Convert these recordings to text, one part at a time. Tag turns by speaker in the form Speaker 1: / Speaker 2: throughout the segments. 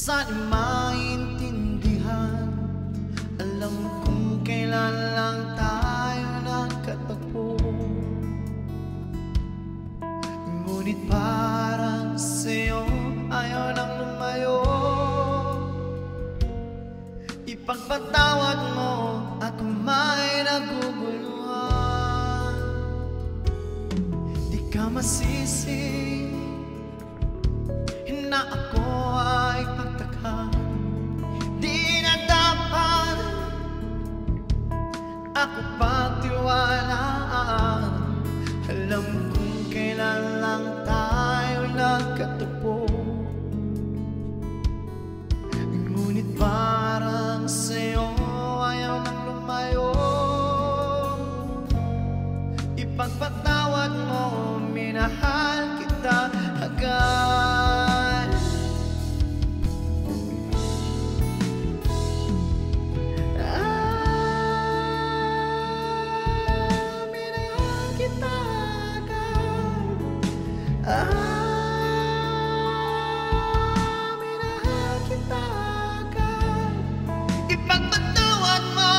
Speaker 1: Saan maintindihan? Alam kung kailan lang tayo nagkatagpo. Ngunit parang sa'yo ayaw nang lumayo. Ipagpatawad mo at kung may naguguluhan, di ka masisi na ako ay pagtakhan. Di na dapat ako pagtiwalaan. Alam kung kailan lang tayo nagkatagpo. Ngunit parang sa'yo ayaw nang lumayo. Ipagpatawad mo, minahal kita agad.
Speaker 2: Minahal kita agad.
Speaker 1: Ipagpatawad mo.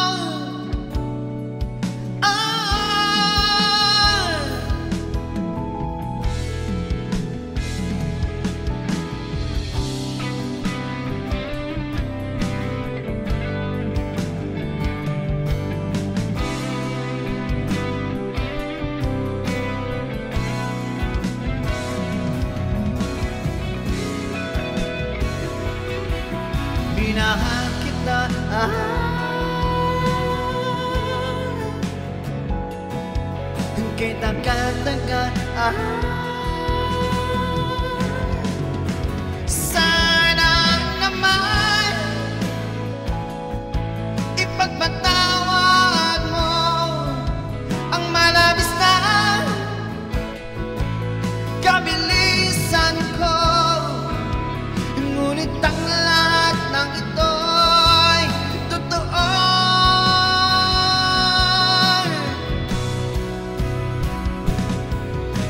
Speaker 1: Minahal kita kay tagal-tagal. Sana naman ipagpatawad mo ang malabis na kabilisan ko. Ngunit ang lahat ng ito'y totoo.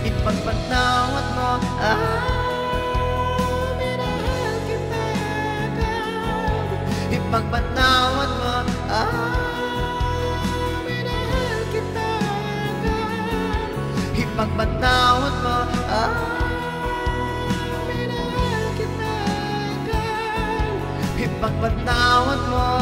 Speaker 1: Ipagpatawad mo.
Speaker 2: Minahal kita agad.
Speaker 1: Ipagpatawad mo.
Speaker 2: Minahal kita agad.
Speaker 1: Ipagpatawad mo.
Speaker 2: Minahal kita agad.
Speaker 1: Ipagpatawad mo.